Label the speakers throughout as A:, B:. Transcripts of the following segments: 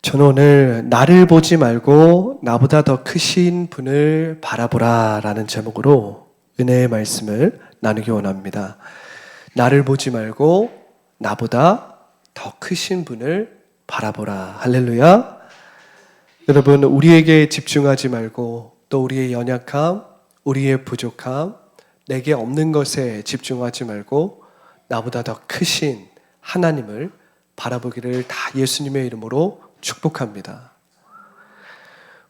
A: 저는 오늘 나를 보지 말고 나보다 더 크신 분을 바라보라 라는 제목으로 은혜의 말씀을 나누기 원합니다. 나를 보지 말고 나보다 더 크신 분을 바라보라. 할렐루야. 여러분, 우리에게 집중하지 말고 또 우리의 연약함, 우리의 부족함, 내게 없는 것에 집중하지 말고 나보다 더 크신 하나님을 바라보기를 다 예수님의 이름으로 축복합니다.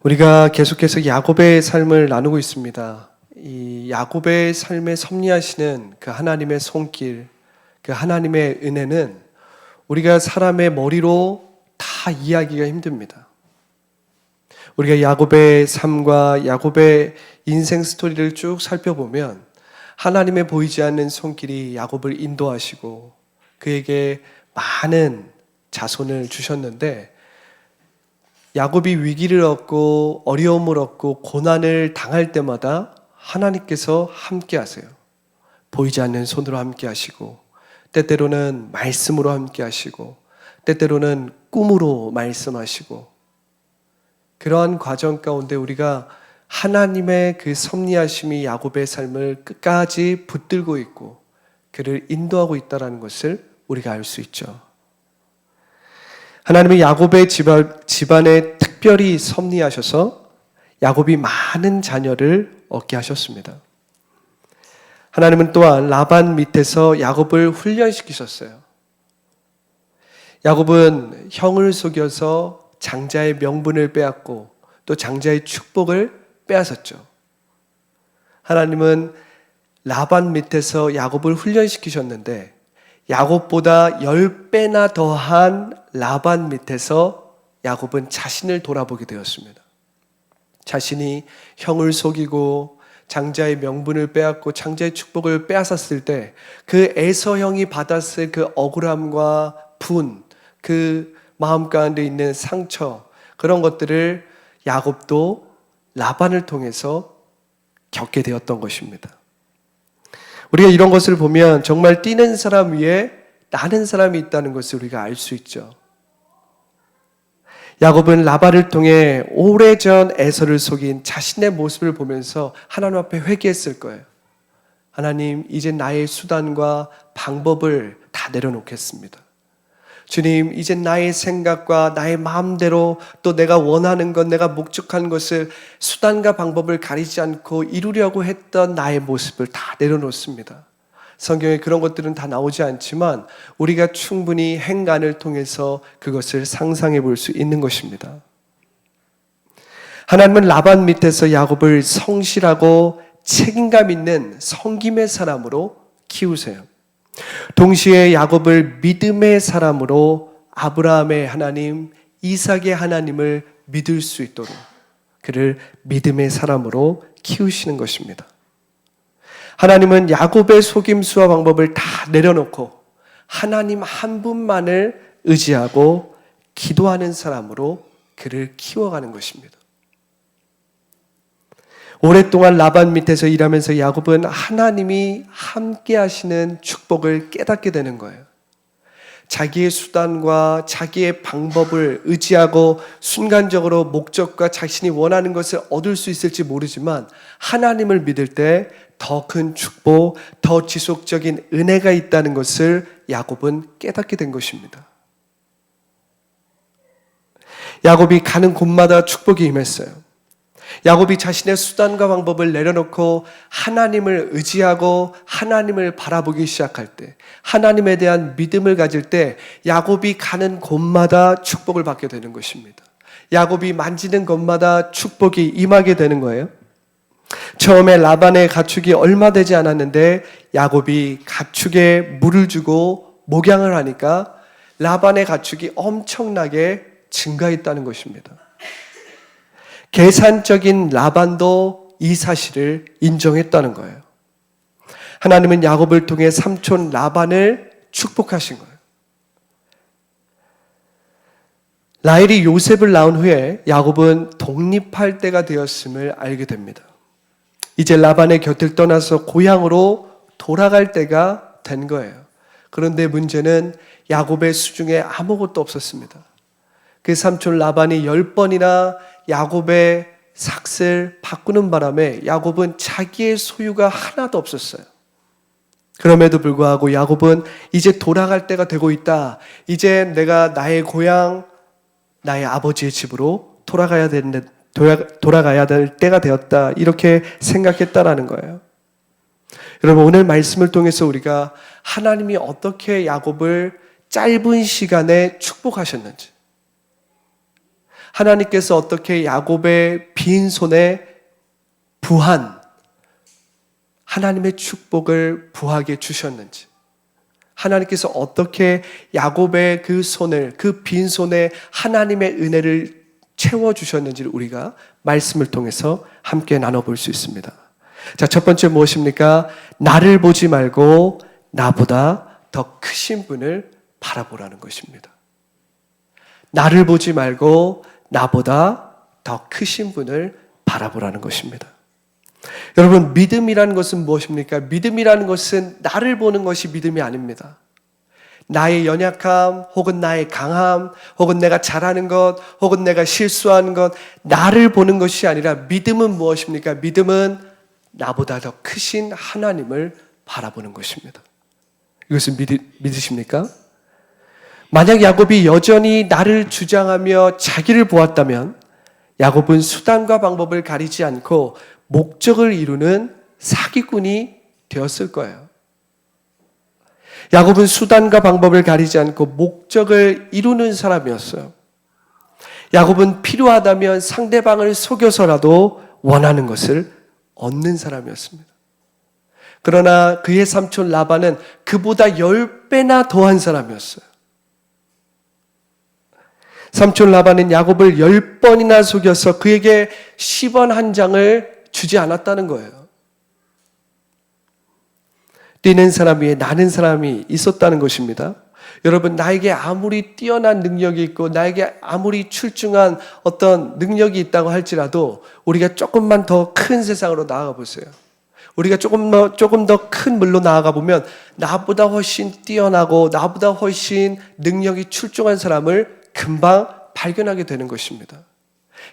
A: 우리가 계속해서 야곱의 삶을 나누고 있습니다. 이 야곱의 삶에 섭리하시는 그 하나님의 손길, 그 하나님의 은혜는 우리가 사람의 머리로 다 이해하기가 힘듭니다. 우리가 야곱의 삶과 야곱의 인생 스토리를 쭉 살펴보면 하나님의 보이지 않는 손길이 야곱을 인도하시고 그에게 많은 자손을 주셨는데 야곱이 위기를 얻고 어려움을 얻고 고난을 당할 때마다 하나님께서 함께 하세요. 보이지 않는 손으로 함께 하시고 때때로는 말씀으로 함께 하시고 때때로는 꿈으로 말씀하시고 그러한 과정 가운데 우리가 하나님의 그 섭리하심이 야곱의 삶을 끝까지 붙들고 있고 그를 인도하고 있다는 것을 우리가 알 수 있죠. 하나님은 야곱의 집안에 특별히 섭리하셔서 야곱이 많은 자녀를 얻게 하셨습니다. 하나님은 또한 라반 밑에서 야곱을 훈련시키셨어요. 야곱은 형을 속여서 장자의 명분을 빼앗고 또 장자의 축복을 빼앗았죠. 하나님은 라반 밑에서 야곱을 훈련시키셨는데 야곱보다 10배나 더한 라반 밑에서 야곱은 자신을 돌아보게 되었습니다. 자신이 형을 속이고 장자의 명분을 빼앗고 장자의 축복을 빼앗았을 때 그 에서 형이 받았을 그 억울함과 분, 그 마음 가운데 있는 상처, 그런 것들을 야곱도 라반을 통해서 겪게 되었던 것입니다. 우리가 이런 것을 보면 정말 뛰는 사람 위에 나는 사람이 있다는 것을 우리가 알 수 있죠. 야곱은 라반을 통해 오래전 에서를 속인 자신의 모습을 보면서 하나님 앞에 회개했을 거예요. 하나님, 이제 나의 수단과 방법을 다 내려놓겠습니다. 주님, 이제 나의 생각과 나의 마음대로 또 내가 원하는 것, 내가 목적한 것을 수단과 방법을 가리지 않고 이루려고 했던 나의 모습을 다 내려놓습니다. 성경에 그런 것들은 다 나오지 않지만 우리가 충분히 행간을 통해서 그것을 상상해 볼 수 있는 것입니다. 하나님은 라반 밑에서 야곱을 성실하고 책임감 있는 섬김의 사람으로 키우세요. 동시에 야곱을 믿음의 사람으로 아브라함의 하나님, 이삭의 하나님을 믿을 수 있도록 그를 믿음의 사람으로 키우시는 것입니다. 하나님은 야곱의 속임수와 방법을 다 내려놓고 하나님 한 분만을 의지하고 기도하는 사람으로 그를 키워가는 것입니다. 오랫동안 라반 밑에서 일하면서 야곱은 하나님이 함께 하시는 축복을 깨닫게 되는 거예요. 자기의 수단과 자기의 방법을 의지하고 순간적으로 목적과 자신이 원하는 것을 얻을 수 있을지 모르지만 하나님을 믿을 때 더 큰 축복, 더 지속적인 은혜가 있다는 것을 야곱은 깨닫게 된 것입니다. 야곱이 가는 곳마다 축복이 임했어요. 야곱이 자신의 수단과 방법을 내려놓고 하나님을 의지하고 하나님을 바라보기 시작할 때, 하나님에 대한 믿음을 가질 때 야곱이 가는 곳마다 축복을 받게 되는 것입니다. 야곱이 만지는 곳마다 축복이 임하게 되는 거예요. 처음에 라반의 가축이 얼마 되지 않았는데 야곱이 가축에 물을 주고 목양을 하니까 라반의 가축이 엄청나게 증가했다는 것입니다. 계산적인 라반도 이 사실을 인정했다는 거예요. 하나님은 야곱을 통해 삼촌 라반을 축복하신 거예요. 라헬이 요셉을 낳은 후에 야곱은 독립할 때가 되었음을 알게 됩니다. 이제 라반의 곁을 떠나서 고향으로 돌아갈 때가 된 거예요. 그런데 문제는 야곱의 수중에 아무것도 없었습니다. 그 삼촌 라반이 10번이나 야곱의 삭슬 바꾸는 바람에 야곱은 자기의 소유가 하나도 없었어요. 그럼에도 불구하고 야곱은 이제 돌아갈 때가 되고 있다. 이제 내가 나의 고향, 나의 아버지의 집으로 돌아가야 될 때가 되었다. 이렇게 생각했다라는 거예요. 여러분, 오늘 말씀을 통해서 우리가 하나님이 어떻게 야곱을 짧은 시간에 축복하셨는지, 하나님께서 어떻게 야곱의 빈 손에 부한 하나님의 축복을 부하게 주셨는지, 하나님께서 어떻게 야곱의 그 손을, 그 빈 손에 하나님의 은혜를 채워주셨는지를 우리가 말씀을 통해서 함께 나눠볼 수 있습니다. 자, 첫 번째 무엇입니까? 나를 보지 말고 나보다 더 크신 분을 바라보라는 것입니다. 나를 보지 말고 나보다 더 크신 분을 바라보라는 것입니다. 여러분, 믿음이라는 것은 무엇입니까? 믿음이라는 것은 나를 보는 것이 믿음이 아닙니다. 나의 연약함, 혹은 나의 강함, 혹은 내가 잘하는 것, 혹은 내가 실수하는 것, 나를 보는 것이 아니라 믿음은 무엇입니까? 믿음은 나보다 더 크신 하나님을 바라보는 것입니다. 이것을 믿으십니까? 만약 야곱이 여전히 나를 주장하며 자기를 보았다면 야곱은 수단과 방법을 가리지 않고 목적을 이루는 사기꾼이 되었을 거예요. 야곱은 수단과 방법을 가리지 않고 목적을 이루는 사람이었어요. 야곱은 필요하다면 상대방을 속여서라도 원하는 것을 얻는 사람이었습니다. 그러나 그의 삼촌 라반은 그보다 10배나 더한 사람이었어요. 삼촌 라반은 야곱을 10번이나 속여서 그에게 10원 한 장을 주지 않았다는 거예요. 뛰는 사람 위에 나는 사람이 있었다는 것입니다. 여러분, 나에게 아무리 뛰어난 능력이 있고 나에게 아무리 출중한 어떤 능력이 있다고 할지라도 우리가 조금만 더 큰 세상으로 나아가 보세요. 우리가 조금 더 큰 물로 나아가 보면 나보다 훨씬 뛰어나고 나보다 훨씬 능력이 출중한 사람을 금방 발견하게 되는 것입니다.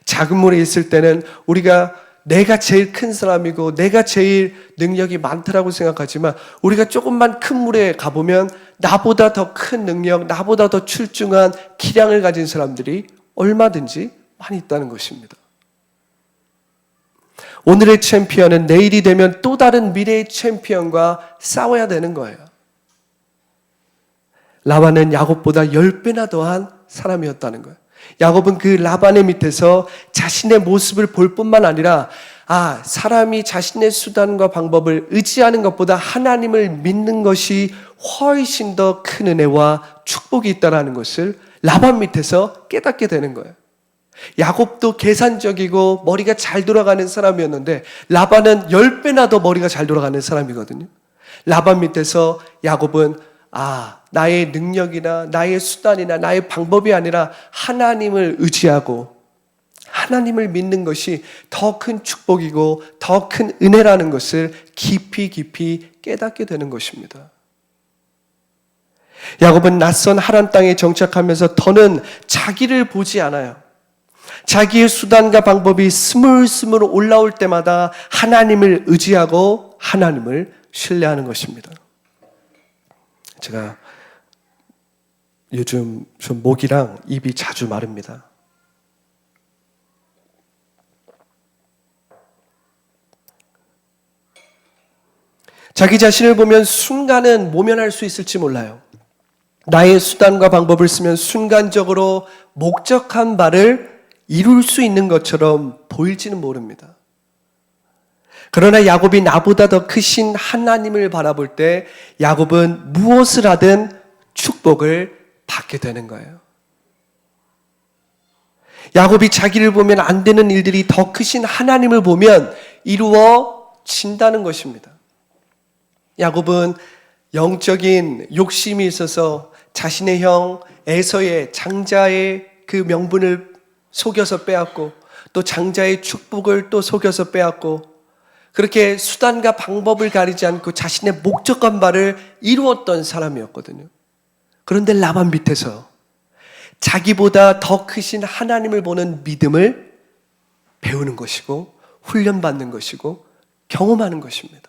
A: 작은 물에 있을 때는 우리가 내가 제일 큰 사람이고 내가 제일 능력이 많다라고 생각하지만 우리가 조금만 큰 물에 가보면 나보다 더 큰 능력, 나보다 더 출중한 기량을 가진 사람들이 얼마든지 많이 있다는 것입니다. 오늘의 챔피언은 내일이 되면 또 다른 미래의 챔피언과 싸워야 되는 거예요. 라반은 야곱보다 10배나 더한 사람이었다는 거예요. 야곱은 그 라반의 밑에서 자신의 모습을 볼 뿐만 아니라 사람이 자신의 수단과 방법을 의지하는 것보다 하나님을 믿는 것이 훨씬 더 큰 은혜와 축복이 있다는 것을 라반 밑에서 깨닫게 되는 거예요. 야곱도 계산적이고 머리가 잘 돌아가는 사람이었는데 라반은 10배나 더 머리가 잘 돌아가는 사람이거든요. 라반 밑에서 야곱은 나의 능력이나 나의 수단이나 나의 방법이 아니라 하나님을 의지하고 하나님을 믿는 것이 더 큰 축복이고 더 큰 은혜라는 것을 깊이 깨닫게 되는 것입니다. 야곱은 낯선 하란 땅에 정착하면서 더는 자기를 보지 않아요. 자기의 수단과 방법이 스물스물 올라올 때마다 하나님을 의지하고 하나님을 신뢰하는 것입니다. 제가 요즘 좀 목이랑 입이 자주 마릅니다. 자기 자신을 보면 순간은 모면할 수 있을지 몰라요. 나의 수단과 방법을 쓰면 순간적으로 목적한 바를 이룰 수 있는 것처럼 보일지는 모릅니다. 그러나 야곱이 나보다 더 크신 하나님을 바라볼 때 야곱은 무엇을 하든 축복을 받게 되는 거예요. 야곱이 자기를 보면 안 되는 일들이 더 크신 하나님을 보면 이루어진다는 것입니다. 야곱은 영적인 욕심이 있어서 자신의 형 에서의 장자의 그 명분을 속여서 빼앗고 또 장자의 축복을 또 속여서 빼앗고 그렇게 수단과 방법을 가리지 않고 자신의 목적한 바를 이루었던 사람이었거든요. 그런데 라반 밑에서 자기보다 더 크신 하나님을 보는 믿음을 배우는 것이고 훈련받는 것이고 경험하는 것입니다.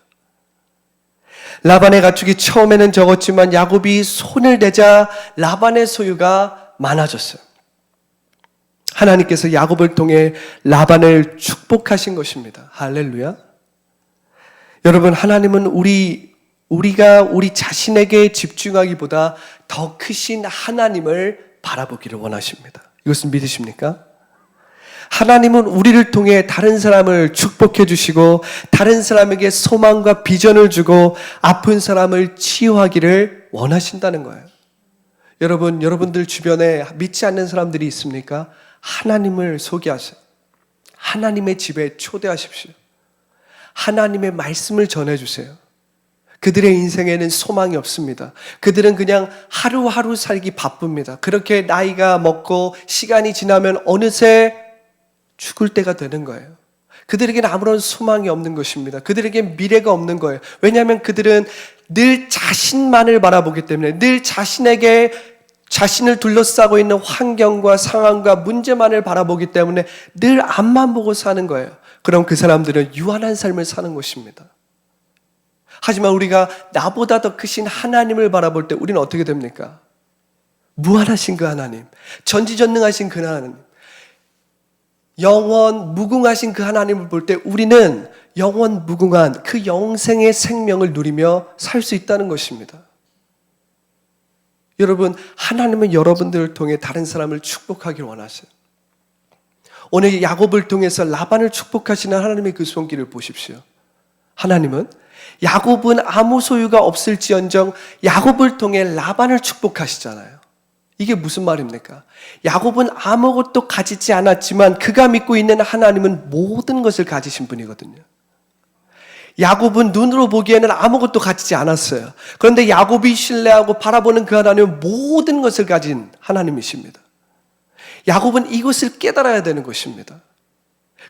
A: 라반의 가축이 처음에는 적었지만 야곱이 손을 대자 라반의 소유가 많아졌어요. 하나님께서 야곱을 통해 라반을 축복하신 것입니다. 할렐루야. 여러분, 하나님은 우리가 우리 자신에게 집중하기보다 더 크신 하나님을 바라보기를 원하십니다. 이것은 믿으십니까? 하나님은 우리를 통해 다른 사람을 축복해 주시고 다른 사람에게 소망과 비전을 주고 아픈 사람을 치유하기를 원하신다는 거예요. 여러분, 여러분들 주변에 믿지 않는 사람들이 있습니까? 하나님을 소개하세요. 하나님의 집에 초대하십시오. 하나님의 말씀을 전해주세요. 그들의 인생에는 소망이 없습니다. 그들은 그냥 하루하루 살기 바쁩니다. 그렇게 나이가 먹고 시간이 지나면 어느새 죽을 때가 되는 거예요. 그들에게는 아무런 소망이 없는 것입니다. 그들에게는 미래가 없는 거예요. 왜냐하면 그들은 늘 자신만을 바라보기 때문에 늘 자신을 둘러싸고 있는 환경과 상황과 문제만을 바라보기 때문에 늘 앞만 보고 사는 거예요. 그럼 그 사람들은 유한한 삶을 사는 것입니다. 하지만 우리가 나보다 더 크신 하나님을 바라볼 때 우리는 어떻게 됩니까? 무한하신 그 하나님, 전지전능하신 그 하나님, 영원 무궁하신 그 하나님을 볼 때 우리는 영원 무궁한 그 영생의 생명을 누리며 살 수 있다는 것입니다. 여러분, 하나님은 여러분들을 통해 다른 사람을 축복하기를 원하세요. 오늘 야곱을 통해서 라반을 축복하시는 하나님의 그 손길을 보십시오. 하나님은 야곱은 아무 소유가 없을지언정 야곱을 통해 라반을 축복하시잖아요. 이게 무슨 말입니까? 야곱은 아무것도 가지지 않았지만 그가 믿고 있는 하나님은 모든 것을 가지신 분이거든요. 야곱은 눈으로 보기에는 아무것도 가지지 않았어요. 그런데 야곱이 신뢰하고 바라보는 그 하나님은 모든 것을 가진 하나님이십니다. 야곱은 이것을 깨달아야 되는 것입니다.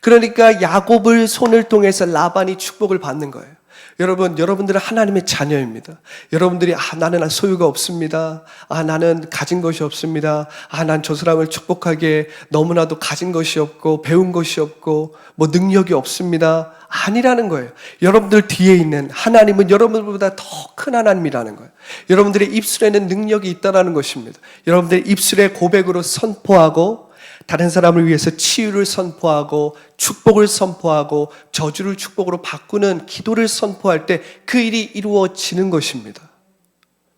A: 그러니까 야곱을 손을 통해서 라반이 축복을 받는 거예요. 여러분, 여러분들은 하나님의 자녀입니다. 여러분들이 나는 소유가 없습니다. 나는 가진 것이 없습니다. 난 저 사람을 축복하기에 너무나도 가진 것이 없고 배운 것이 없고 뭐 능력이 없습니다. 아니라는 거예요. 여러분들 뒤에 있는 하나님은 여러분들보다 더 큰 하나님이라는 거예요. 여러분들의 입술에는 능력이 있다는 것입니다. 여러분들의 입술의 고백으로 선포하고 다른 사람을 위해서 치유를 선포하고 축복을 선포하고 저주를 축복으로 바꾸는 기도를 선포할 때 그 일이 이루어지는 것입니다.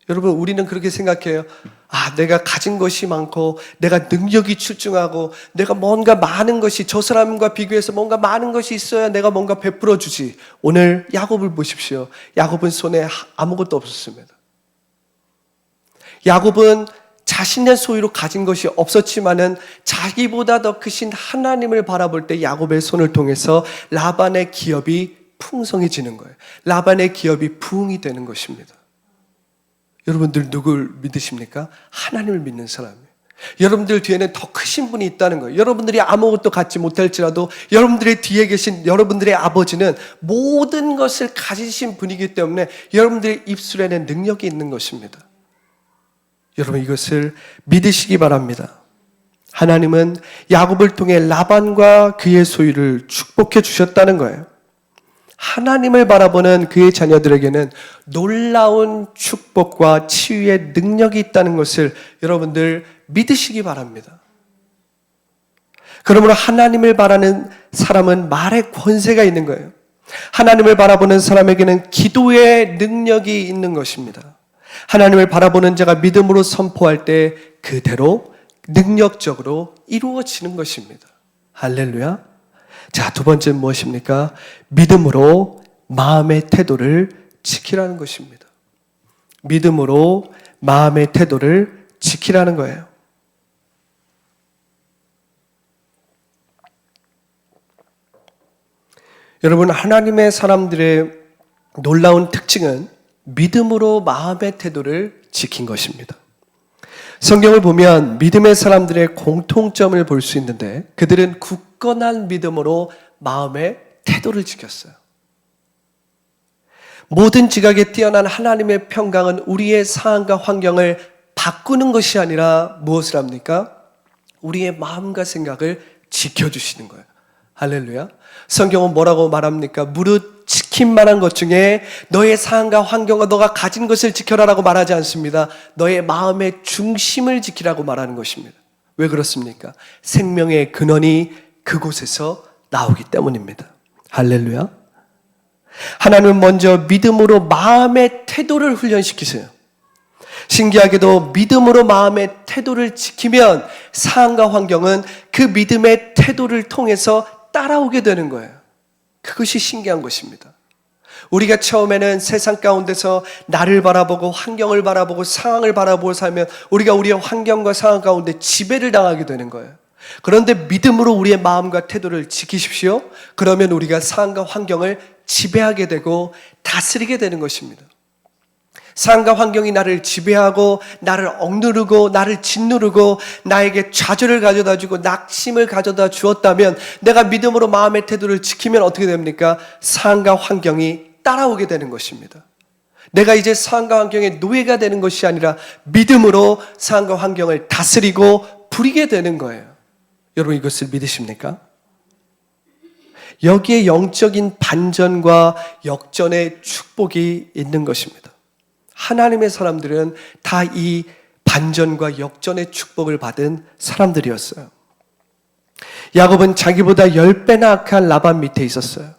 A: 여러분, 우리는 그렇게 생각해요. 내가 가진 것이 많고 내가 능력이 출중하고 내가 뭔가 많은 것이 저 사람과 비교해서 뭔가 많은 것이 있어야 내가 뭔가 베풀어 주지. 오늘 야곱을 보십시오. 야곱은 손에 아무것도 없었습니다. 야곱은 자신의 소유로 가진 것이 없었지만은 자기보다 더 크신 하나님을 바라볼 때 야곱의 손을 통해서 라반의 기업이 풍성해지는 거예요. 라반의 기업이 부흥이 되는 것입니다. 여러분들 누굴 믿으십니까? 하나님을 믿는 사람이에요. 여러분들 뒤에는 더 크신 분이 있다는 거예요. 여러분들이 아무것도 갖지 못할지라도 여러분들의 뒤에 계신 여러분들의 아버지는 모든 것을 가지신 분이기 때문에 여러분들의 입술에는 능력이 있는 것입니다. 여러분, 이것을 믿으시기 바랍니다. 하나님은 야곱을 통해 라반과 그의 소유를 축복해 주셨다는 거예요. 하나님을 바라보는 그의 자녀들에게는 놀라운 축복과 치유의 능력이 있다는 것을 여러분들 믿으시기 바랍니다. 그러므로 하나님을 바라는 사람은 말의 권세가 있는 거예요. 하나님을 바라보는 사람에게는 기도의 능력이 있는 것입니다. 하나님을 바라보는 자가 믿음으로 선포할 때 그대로 능력적으로 이루어지는 것입니다. 할렐루야. 자, 두 번째는 무엇입니까? 믿음으로 마음의 태도를 지키라는 것입니다. 믿음으로 마음의 태도를 지키라는 거예요. 여러분, 하나님의 사람들의 놀라운 특징은 믿음으로 마음의 태도를 지킨 것입니다. 성경을 보면 믿음의 사람들의 공통점을 볼 수 있는데 그들은 굳건한 믿음으로 마음의 태도를 지켰어요. 모든 지각에 뛰어난 하나님의 평강은 우리의 상황과 환경을 바꾸는 것이 아니라 무엇을 합니까? 우리의 마음과 생각을 지켜주시는 거예요. 할렐루야. 성경은 뭐라고 말합니까? 무릇 지킬 만한 것 중에 너의 상황과 환경과 너가 가진 것을 지켜라라고 말하지 않습니다. 너의 마음의 중심을 지키라고 말하는 것입니다. 왜 그렇습니까? 생명의 근원이 그곳에서 나오기 때문입니다. 할렐루야. 하나님은 먼저 믿음으로 마음의 태도를 훈련시키세요. 신기하게도 믿음으로 마음의 태도를 지키면 상황과 환경은 그 믿음의 태도를 통해서 따라오게 되는 거예요. 그것이 신기한 것입니다. 우리가 처음에는 세상 가운데서 나를 바라보고 환경을 바라보고 상황을 바라보고 살면 우리가 우리의 환경과 상황 가운데 지배를 당하게 되는 거예요. 그런데 믿음으로 우리의 마음과 태도를 지키십시오. 그러면 우리가 상황과 환경을 지배하게 되고 다스리게 되는 것입니다. 상황과 환경이 나를 지배하고 나를 억누르고 나를 짓누르고 나에게 좌절을 가져다 주고 낙심을 가져다 주었다면 내가 믿음으로 마음의 태도를 지키면 어떻게 됩니까? 상황과 환경이 따라오게 되는 것입니다. 내가 이제 상황과 환경의 노예가 되는 것이 아니라 믿음으로 상황과 환경을 다스리고 부리게 되는 거예요. 여러분 이것을 믿으십니까? 여기에 영적인 반전과 역전의 축복이 있는 것입니다. 하나님의 사람들은 다 이 반전과 역전의 축복을 받은 사람들이었어요. 야곱은 자기보다 10배나 악한 라반 밑에 있었어요.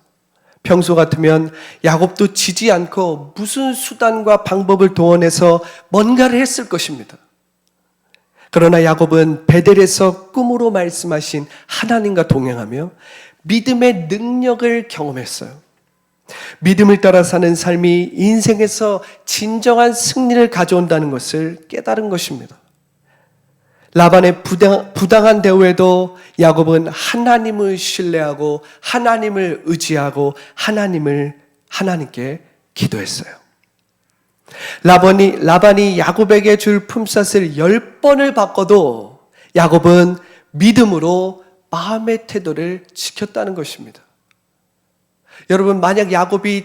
A: 평소 같으면 야곱도 지지 않고 무슨 수단과 방법을 동원해서 뭔가를 했을 것입니다. 그러나 야곱은 베델에서 꿈으로 말씀하신 하나님과 동행하며 믿음의 능력을 경험했어요. 믿음을 따라 사는 삶이 인생에서 진정한 승리를 가져온다는 것을 깨달은 것입니다. 라반의 부당한 대우에도 야곱은 하나님을 신뢰하고 하나님을 의지하고 하나님께 기도했어요. 라반이 야곱에게 줄 품삯을 10번을 바꿔도 야곱은 믿음으로 마음의 태도를 지켰다는 것입니다. 여러분 만약 야곱이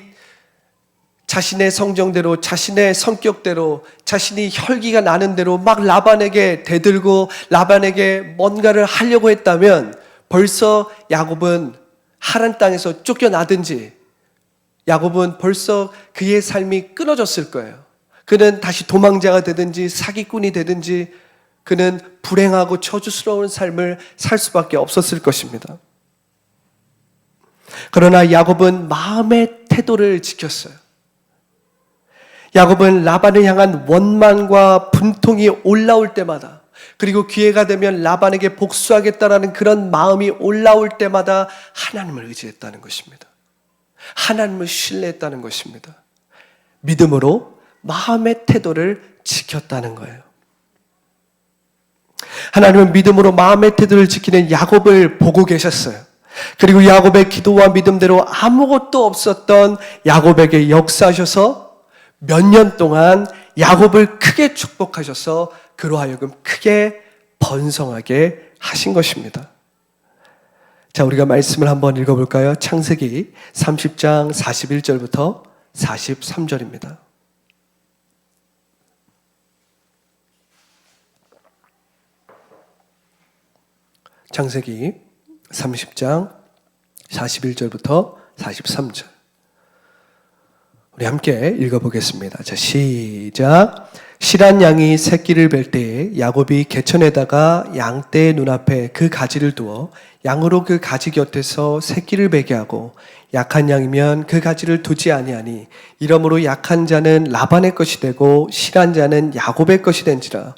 A: 자신의 성정대로 자신의 성격대로 자신이 혈기가 나는 대로 막 라반에게 대들고 라반에게 뭔가를 하려고 했다면 벌써 야곱은 하란 땅에서 쫓겨나든지 야곱은 벌써 그의 삶이 끊어졌을 거예요. 그는 다시 도망자가 되든지 사기꾼이 되든지 그는 불행하고 저주스러운 삶을 살 수밖에 없었을 것입니다. 그러나 야곱은 마음의 태도를 지켰어요. 야곱은 라반을 향한 원망과 분통이 올라올 때마다 그리고 기회가 되면 라반에게 복수하겠다라는 그런 마음이 올라올 때마다 하나님을 의지했다는 것입니다. 하나님을 신뢰했다는 것입니다. 믿음으로 마음의 태도를 지켰다는 거예요. 하나님은 믿음으로 마음의 태도를 지키는 야곱을 보고 계셨어요. 그리고 야곱의 기도와 믿음대로 아무것도 없었던 야곱에게 역사하셔서 몇 년 동안 야곱을 크게 축복하셔서 그로 하여금 크게 번성하게 하신 것입니다. 자, 우리가 말씀을 한번 읽어볼까요? 창세기 30장 41절부터 43절입니다. 창세기 30장 41절부터 43절. 우리 함께 읽어보겠습니다. 자, 시작. 실한 양이 새끼를 뵐 때에 야곱이 개천에다가 양떼의 눈앞에 그 가지를 두어 양으로 그 가지 곁에서 새끼를 베게 하고 약한 양이면 그 가지를 두지 아니하니 이러므로 약한 자는 라반의 것이 되고 실한 자는 야곱의 것이 된지라.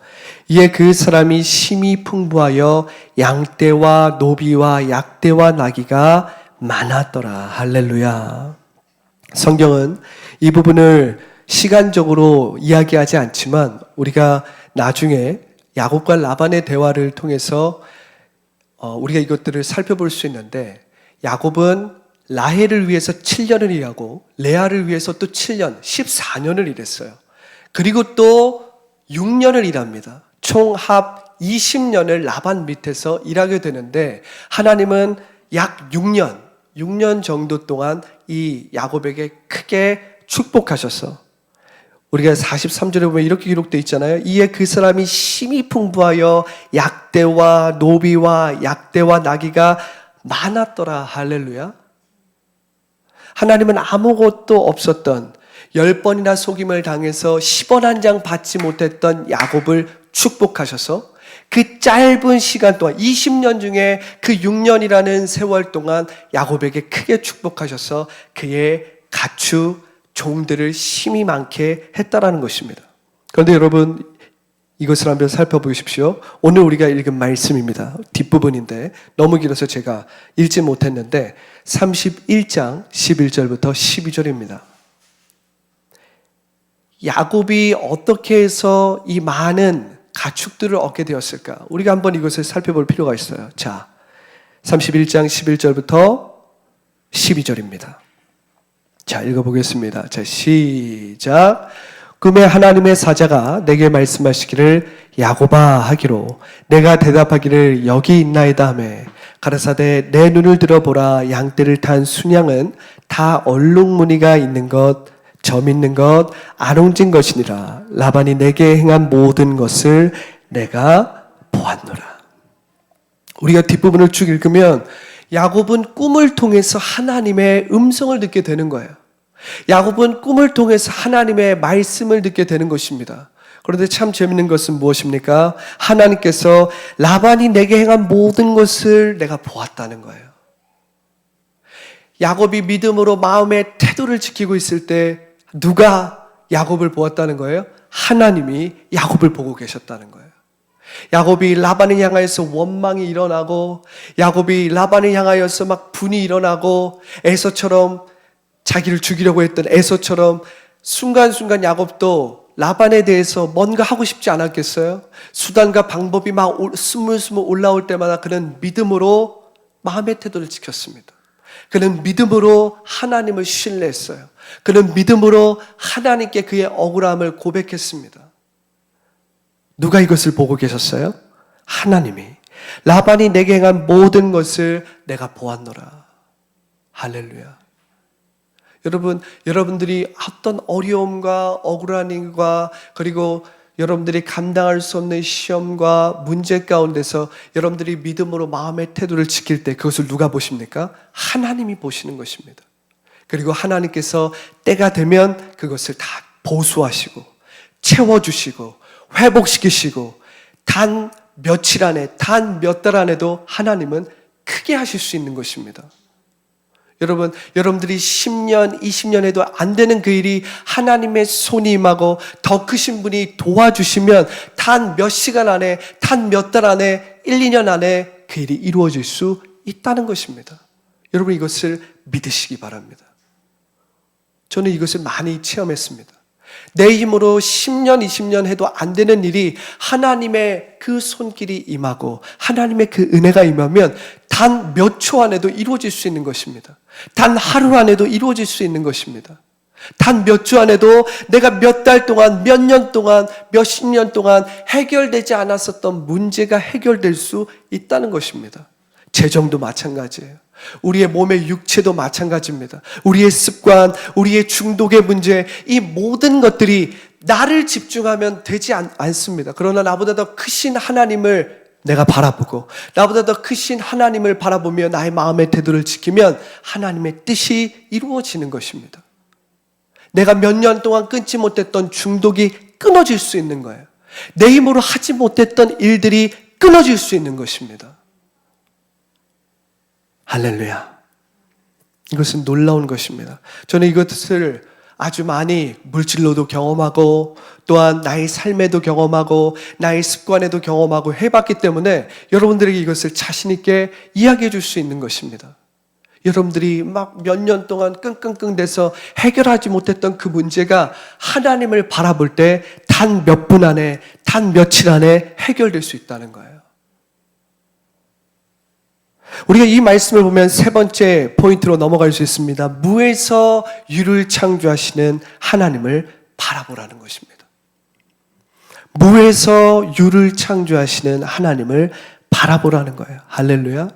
A: 이에 그 사람이 심히 풍부하여 양떼와 노비와 약떼와 나귀가 많았더라. 할렐루야. 성경은 이 부분을 시간적으로 이야기하지 않지만 우리가 나중에 야곱과 라반의 대화를 통해서 우리가 이것들을 살펴볼 수 있는데 야곱은 라헬을 위해서 7년을 일하고 레아를 위해서 또 7년, 14년을 일했어요. 그리고 또 6년을 일합니다. 총 합 20년을 라반 밑에서 일하게 되는데 하나님은 약 6년 정도 동안 이 야곱에게 크게 축복하셔서 우리가 43절에 보면 이렇게 기록되어 있잖아요. 이에 그 사람이 심히 풍부하여 약대와 노비와 약대와 나귀가 많았더라. 할렐루야. 하나님은 아무것도 없었던 10번이나 속임을 당해서 10원 한 장 받지 못했던 야곱을 축복하셔서 그 짧은 시간 동안 20년 중에 그 6년이라는 세월 동안 야곱에게 크게 축복하셔서 그의 가축, 종들을 심히 많게 했다라는 것입니다. 그런데 여러분, 이것을 한번 살펴보십시오. 오늘 우리가 읽은 말씀입니다. 뒷부분인데 너무 길어서 제가 읽지 못했는데 31장 11절부터 12절입니다. 야곱이 어떻게 해서 이 많은 가축들을 얻게 되었을까? 우리가 한번 이것을 살펴볼 필요가 있어요. 자, 31장 11절부터 12절입니다. 자, 읽어보겠습니다. 자, 시작. 꿈에 하나님의 사자가 내게 말씀하시기를 야곱아 하기로 내가 대답하기를 여기 있나이다 하며 가라사대 내 눈을 들어보라. 양떼를 탄 순양은 다 얼룩무늬가 있는 것, 점 있는 것, 안 옮진 것이니라. 라반이 내게 행한 모든 것을 내가 보았노라. 우리가 뒷부분을 쭉 읽으면 야곱은 꿈을 통해서 하나님의 음성을 듣게 되는 거예요. 야곱은 꿈을 통해서 하나님의 말씀을 듣게 되는 것입니다. 그런데 참 재밌는 것은 무엇입니까? 하나님께서 라반이 내게 행한 모든 것을 내가 보았다는 거예요. 야곱이 믿음으로 마음의 태도를 지키고 있을 때 누가 야곱을 보았다는 거예요? 하나님이 야곱을 보고 계셨다는 거예요. 야곱이 라반을 향하여서 원망이 일어나고 야곱이 라반을 향하여서 막 분이 일어나고 에서처럼 자기를 죽이려고 했던 에서처럼 순간순간 야곱도 라반에 대해서 뭔가 하고 싶지 않았겠어요? 수단과 방법이 막 스물스물 올라올 때마다 그는 믿음으로 마음의 태도를 지켰습니다. 그는 믿음으로 하나님을 신뢰했어요. 그는 믿음으로 하나님께 그의 억울함을 고백했습니다. 누가 이것을 보고 계셨어요? 하나님이. 라반이 내게 행한 모든 것을 내가 보았노라. 할렐루야. 여러분들이 어떤 어려움과 억울한 일과 그리고 여러분들이 감당할 수 없는 시험과 문제 가운데서 여러분들이 믿음으로 마음의 태도를 지킬 때 그것을 누가 보십니까? 하나님이 보시는 것입니다. 그리고 하나님께서 때가 되면 그것을 다 보수하시고 채워주시고 회복시키시고 단 며칠 안에 단 몇 달 안에도 하나님은 크게 하실 수 있는 것입니다. 여러분들이 10년, 20년 해도 안 되는 그 일이 하나님의 손이 임하고 더 크신 분이 도와주시면 단 몇 시간 안에, 단 몇 달 안에, 1, 2년 안에 그 일이 이루어질 수 있다는 것입니다. 여러분 이것을 믿으시기 바랍니다. 저는 이것을 많이 체험했습니다. 내 힘으로 10년, 20년 해도 안 되는 일이 하나님의 그 손길이 임하고 하나님의 그 은혜가 임하면 단 몇 초 안에도 이루어질 수 있는 것입니다. 단 하루 안에도 이루어질 수 있는 것입니다. 단 몇 주 안에도 내가 몇 달 동안, 몇 년 동안, 몇십 년 동안 해결되지 않았었던 문제가 해결될 수 있다는 것입니다. 재정도 마찬가지예요. 우리의 몸의 육체도 마찬가지입니다. 우리의 습관, 우리의 중독의 문제, 이 모든 것들이 나를 집중하면 되지 않습니다. 그러나 나보다 더 크신 하나님을 내가 바라보고 나보다 더 크신 하나님을 바라보며 나의 마음의 태도를 지키면 하나님의 뜻이 이루어지는 것입니다. 내가 몇 년 동안 끊지 못했던 중독이 끊어질 수 있는 거예요. 내 힘으로 하지 못했던 일들이 끊어질 수 있는 것입니다. 할렐루야. 이것은 놀라운 것입니다. 저는 이것을 아주 많이 물질로도 경험하고 또한 나의 삶에도 경험하고 나의 습관에도 경험하고 해봤기 때문에 여러분들에게 이것을 자신 있게 이야기해 줄 수 있는 것입니다. 여러분들이 막 몇 년 동안 끙끙끙대서 해결하지 못했던 그 문제가 하나님을 바라볼 때 단 몇 분 안에, 단 며칠 안에 해결될 수 있다는 거예요. 우리가 이 말씀을 보면 세 번째 포인트로 넘어갈 수 있습니다. 무에서 유를 창조하시는 하나님을 바라보라는 것입니다. 무에서 유를 창조하시는 하나님을 바라보라는 거예요. 할렐루야.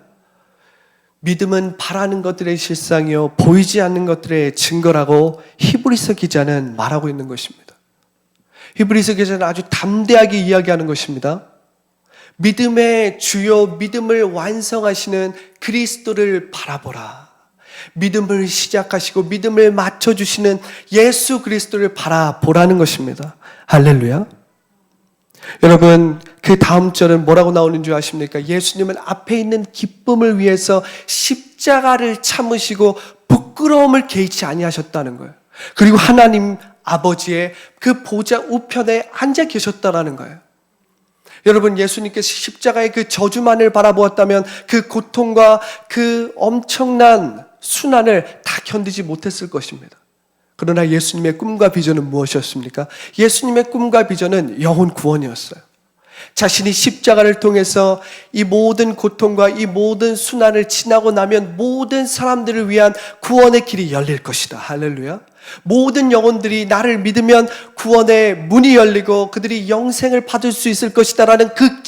A: 믿음은 바라는 것들의 실상이요 보이지 않는 것들의 증거라고 히브리서 기자는 말하고 있는 것입니다. 히브리서 기자는 아주 담대하게 이야기하는 것입니다. 믿음의 주요, 믿음을 완성하시는 그리스도를 바라보라. 믿음을 시작하시고 믿음을 맞춰주시는 예수 그리스도를 바라보라는 것입니다. 할렐루야. 여러분, 그 다음 절은 뭐라고 나오는 줄 아십니까? 예수님은 앞에 있는 기쁨을 위해서 십자가를 참으시고 부끄러움을 개의치 아니하셨다는 거예요. 그리고 하나님 아버지의 그 보좌 우편에 앉아 계셨다라는 거예요. 여러분, 예수님께서 십자가의 그 저주만을 바라보았다면 그 고통과 그 엄청난 순환을 다 견디지 못했을 것입니다. 그러나 예수님의 꿈과 비전은 무엇이었습니까? 예수님의 꿈과 비전은 영혼 구원이었어요. 자신이 십자가를 통해서 이 모든 고통과 이 모든 순환을 지나고 나면 모든 사람들을 위한 구원의 길이 열릴 것이다. 할렐루야. 모든 영혼들이 나를 믿으면 구원의 문이 열리고 그들이 영생을 받을 수 있을 것이다 라는 그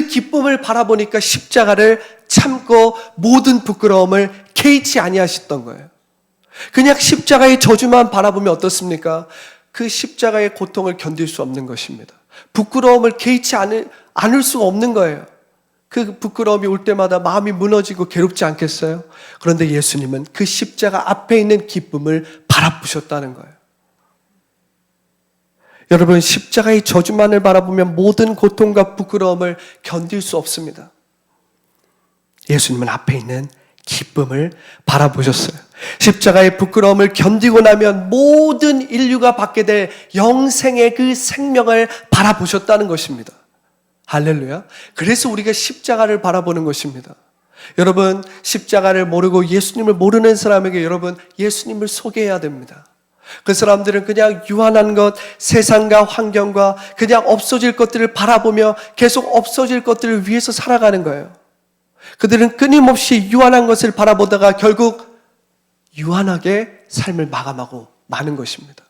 A: 기쁨을 바라보니까 십자가를 참고 모든 부끄러움을 개의치 아니하셨던 거예요. 그냥 십자가의 저주만 바라보면 어떻습니까? 그 십자가의 고통을 견딜 수 없는 것입니다. 부끄러움을 개의치 않을 수가 없는 거예요. 그 부끄러움이 올 때마다 마음이 무너지고 괴롭지 않겠어요? 그런데 예수님은 그 십자가 앞에 있는 기쁨을 바라보셨다는 거예요. 여러분, 십자가의 저주만을 바라보면 모든 고통과 부끄러움을 견딜 수 없습니다. 예수님은 앞에 있는 기쁨을 바라보셨어요. 십자가의 부끄러움을 견디고 나면 모든 인류가 받게 될 영생의 그 생명을 바라보셨다는 것입니다. 할렐루야. 그래서 우리가 십자가를 바라보는 것입니다. 여러분, 십자가를 모르고 예수님을 모르는 사람에게 여러분, 예수님을 소개해야 됩니다. 그 사람들은 그냥 유한한 것, 세상과 환경과 그냥 없어질 것들을 바라보며 계속 없어질 것들을 위해서 살아가는 거예요. 그들은 끊임없이 유한한 것을 바라보다가 결국 유한하게 삶을 마감하고 마는 것입니다.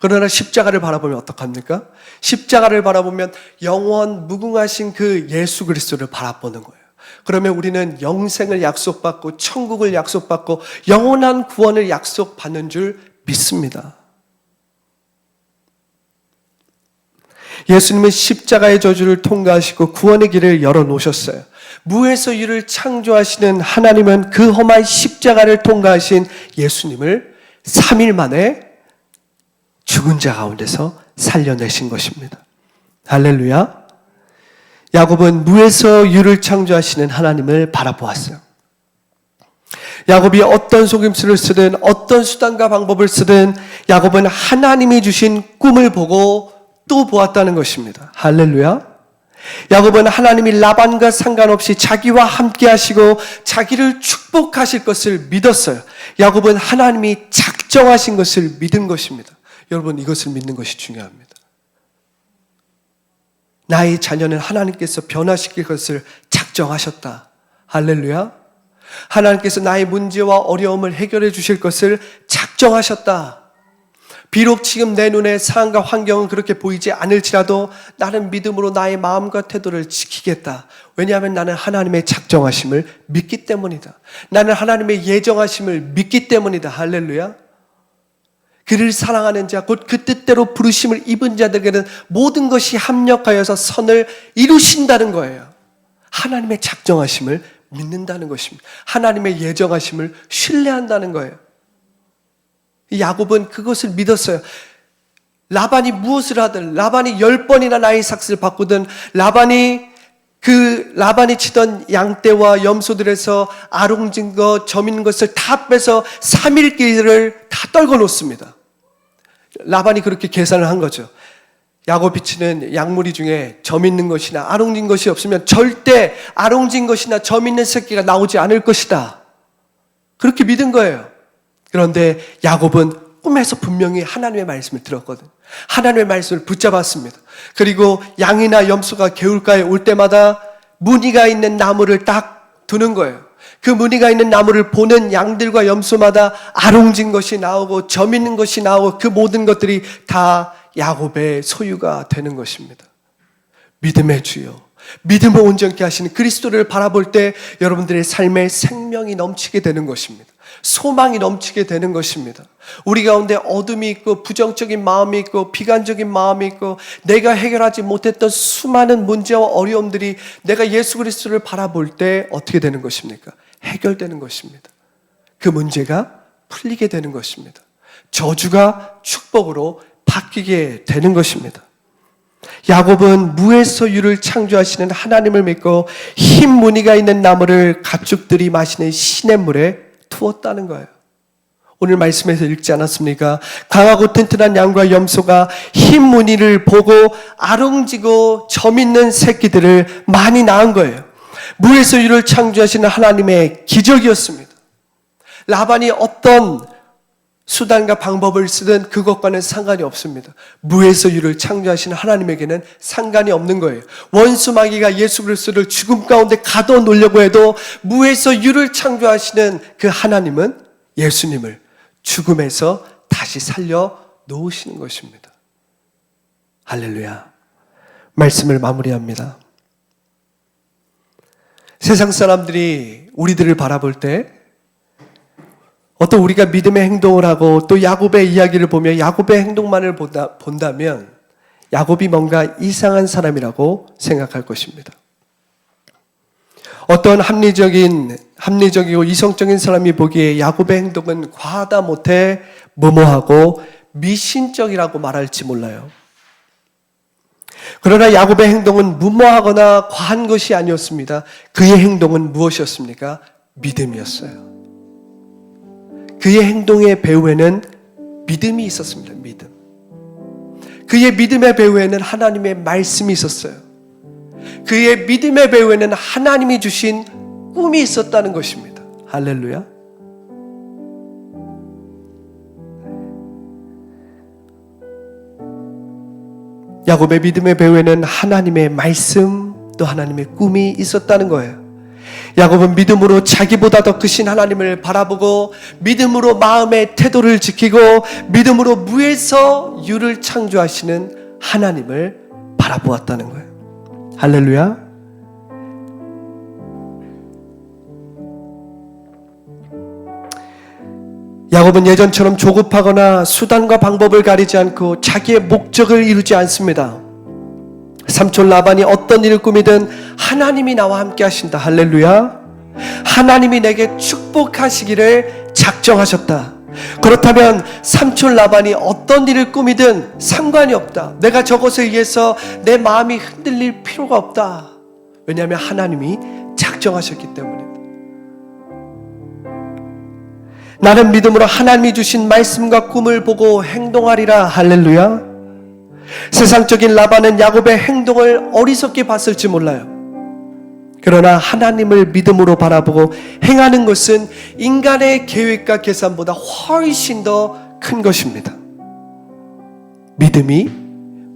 A: 그러나 십자가를 바라보면 어떡합니까? 십자가를 바라보면 영원 무궁하신 그 예수 그리스도를 바라보는 거예요. 그러면 우리는 영생을 약속받고 천국을 약속받고 영원한 구원을 약속받는 줄 믿습니다. 예수님은 십자가의 저주를 통과하시고 구원의 길을 열어놓으셨어요. 무에서 유를 창조하시는 하나님은 그 험한 십자가를 통과하신 예수님을 3일 만에 죽은 자 가운데서 살려내신 것입니다. 할렐루야. 야곱은 무에서 유를 창조하시는 하나님을 바라보았어요. 야곱이 어떤 속임수를 쓰든 어떤 수단과 방법을 쓰든 야곱은 하나님이 주신 꿈을 보고 또 보았다는 것입니다. 할렐루야. 야곱은 하나님이 라반과 상관없이 자기와 함께 하시고 자기를 축복하실 것을 믿었어요. 야곱은 하나님이 작정하신 것을 믿은 것입니다. 여러분, 이것을 믿는 것이 중요합니다. 나의 자녀는 하나님께서 변화시킬 것을 작정하셨다. 할렐루야. 하나님께서 나의 문제와 어려움을 해결해 주실 것을 작정하셨다. 비록 지금 내 눈에 상황과 환경은 그렇게 보이지 않을지라도 나는 믿음으로 나의 마음과 태도를 지키겠다. 왜냐하면 나는 하나님의 작정하심을 믿기 때문이다. 나는 하나님의 예정하심을 믿기 때문이다. 할렐루야. 그를 사랑하는 자, 곧 그 뜻대로 부르심을 입은 자들에게는 모든 것이 합력하여서 선을 이루신다는 거예요. 하나님의 작정하심을 믿는다는 것입니다. 하나님의 예정하심을 신뢰한다는 거예요. 야곱은 그것을 믿었어요. 라반이 무엇을 하든, 라반이 10번이나 나의 삭스를 바꾸든, 라반이 치던 양떼와 염소들에서 아롱진 것, 점 있는 것을 다 빼서 3일 길을 다 떨궈 놓습니다. 라반이 그렇게 계산을 한 거죠. 야곱이 치는 양무리 중에 점 있는 것이나 아롱진 것이 없으면 절대 아롱진 것이나 점 있는 새끼가 나오지 않을 것이다. 그렇게 믿은 거예요. 그런데 야곱은 꿈에서 분명히 하나님의 말씀을 들었거든. 하나님의 말씀을 붙잡았습니다. 그리고 양이나 염소가 개울가에 올 때마다 무늬가 있는 나무를 딱 두는 거예요. 그 무늬가 있는 나무를 보는 양들과 염소마다 아롱진 것이 나오고 점 있는 것이 나오고 그 모든 것들이 다 야곱의 소유가 되는 것입니다. 믿음의 주요, 믿음을 온전케 하시는 그리스도를 바라볼 때 여러분들의 삶에 생명이 넘치게 되는 것입니다. 소망이 넘치게 되는 것입니다. 우리 가운데 어둠이 있고 부정적인 마음이 있고 비관적인 마음이 있고 내가 해결하지 못했던 수많은 문제와 어려움들이 내가 예수 그리스도를 바라볼 때 어떻게 되는 것입니까? 해결되는 것입니다. 그 문제가 풀리게 되는 것입니다. 저주가 축복으로 바뀌게 되는 것입니다. 야곱은 무에서 유를 창조하시는 하나님을 믿고 흰 무늬가 있는 나무를 가축들이 마시는 시냇물에 두었다는 거예요. 오늘 말씀에서 읽지 않았습니까? 강하고 튼튼한 양과 염소가 흰 무늬를 보고 아롱지고 점 있는 새끼들을 많이 낳은 거예요. 무에서 유를 창조하시는 하나님의 기적이었습니다. 라반이 어떤 수단과 방법을 쓰든 그것과는 상관이 없습니다. 무에서 유를 창조하시는 하나님에게는 상관이 없는 거예요. 원수 마귀가 예수 그리스도를 죽음 가운데 가둬놓으려고 해도 무에서 유를 창조하시는 그 하나님은 예수님을 죽음에서 다시 살려 놓으시는 것입니다. 할렐루야. 말씀을 마무리합니다. 세상 사람들이 우리들을 바라볼 때 어떤 우리가 믿음의 행동을 하고 또 야곱의 이야기를 보며 야곱의 행동만을 본다면 야곱이 뭔가 이상한 사람이라고 생각할 것입니다. 어떤 합리적이고 이성적인 사람이 보기에 야곱의 행동은 과하다 못해 무모하고 미신적이라고 말할지 몰라요. 그러나 야곱의 행동은 무모하거나 과한 것이 아니었습니다. 그의 행동은 무엇이었습니까? 믿음이었어요. 그의 행동의 배후에는 믿음이 있었습니다. 믿음. 그의 믿음의 배후에는 하나님의 말씀이 있었어요. 그의 믿음의 배후에는 하나님이 주신 꿈이 있었다는 것입니다. 할렐루야. 야곱의 믿음의 배후에는 하나님의 말씀 또 하나님의 꿈이 있었다는 거예요. 야곱은 믿음으로 자기보다 더 크신 하나님을 바라보고 믿음으로 마음의 태도를 지키고 믿음으로 무에서 유를 창조하시는 하나님을 바라보았다는 거예요. 할렐루야. 야곱은 예전처럼 조급하거나 수단과 방법을 가리지 않고 자기의 목적을 이루지 않습니다. 삼촌 라반이 어떤 일을 꾸미든 하나님이 나와 함께 하신다. 할렐루야. 하나님이 내게 축복하시기를 작정하셨다. 그렇다면 삼촌 라반이 어떤 일을 꾸미든 상관이 없다. 내가 저것에 의해서 내 마음이 흔들릴 필요가 없다. 왜냐하면 하나님이 작정하셨기 때문입니다. 나는 믿음으로 하나님이 주신 말씀과 꿈을 보고 행동하리라. 할렐루야. 세상적인 라반은 야곱의 행동을 어리석게 봤을지 몰라요. 그러나 하나님을 믿음으로 바라보고 행하는 것은 인간의 계획과 계산보다 훨씬 더 큰 것입니다. 믿음이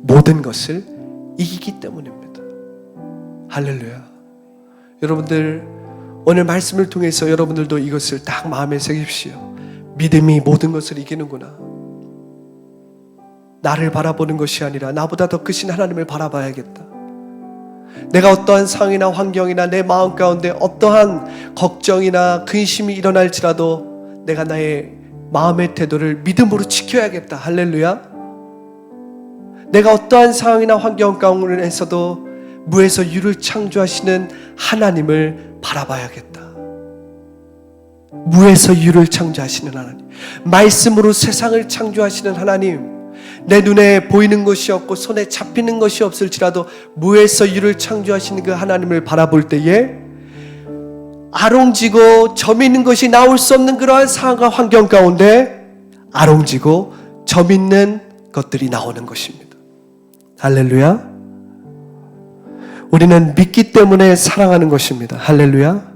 A: 모든 것을 이기기 때문입니다. 할렐루야. 여러분들 오늘 말씀을 통해서 여러분들도 이것을 딱 마음에 새깁시오. 믿음이 모든 것을 이기는구나. 나를 바라보는 것이 아니라 나보다 더 크신 하나님을 바라봐야겠다. 내가 어떠한 상황이나 환경이나 내 마음 가운데 어떠한 걱정이나 근심이 일어날지라도 내가 나의 마음의 태도를 믿음으로 지켜야겠다. 할렐루야. 내가 어떠한 상황이나 환경 가운데에서도 무에서 유를 창조하시는 하나님을 바라봐야겠다. 무에서 유를 창조하시는 하나님, 말씀으로 세상을 창조하시는 하나님, 내 눈에 보이는 것이 없고 손에 잡히는 것이 없을지라도 무에서 유를 창조하시는 그 하나님을 바라볼 때에 아롱지고 점 있는 것이 나올 수 없는 그러한 상황과 환경 가운데 아롱지고 점 있는 것들이 나오는 것입니다. 할렐루야. 우리는 믿기 때문에 사랑하는 것입니다. 할렐루야.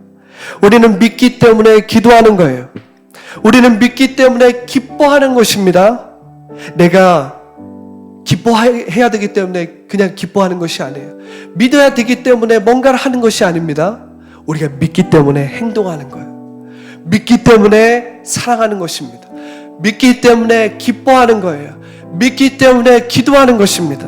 A: 우리는 믿기 때문에 기도하는 거예요. 우리는 믿기 때문에 기뻐하는 것입니다. 내가 기뻐해야 되기 때문에 그냥 기뻐하는 것이 아니에요. 믿어야 되기 때문에 뭔가를 하는 것이 아닙니다. 우리가 믿기 때문에 행동하는 거예요. 믿기 때문에 사랑하는 것입니다. 믿기 때문에 기뻐하는 거예요. 믿기 때문에 기도하는 것입니다.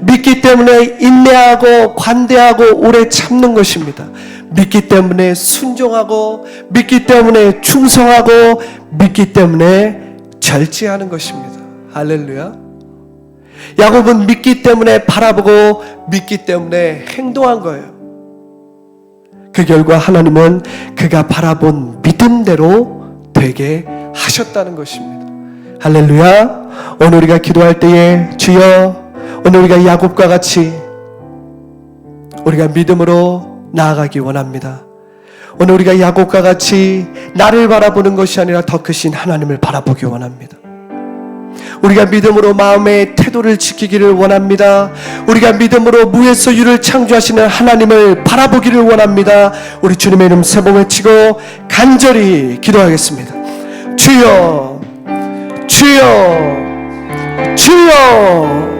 A: 믿기 때문에 인내하고 관대하고 오래 참는 것입니다. 믿기 때문에 순종하고, 믿기 때문에 충성하고, 믿기 때문에 절제하는 것입니다. 할렐루야. 야곱은 믿기 때문에 바라보고 믿기 때문에 행동한 거예요. 그 결과 하나님은 그가 바라본 믿음대로 되게 하셨다는 것입니다. 할렐루야. 오늘 우리가 기도할 때에 주여, 오늘 우리가 야곱과 같이 우리가 믿음으로 나아가기 원합니다. 오늘 우리가 야곱과 같이 나를 바라보는 것이 아니라 더 크신 하나님을 바라보기 원합니다. 우리가 믿음으로 마음의 태도를 지키기를 원합니다. 우리가 믿음으로 무에서 유를 창조하시는 하나님을 바라보기를 원합니다. 우리 주님의 이름 세 번 외치고 간절히 기도하겠습니다. 주여, 주여, 주여.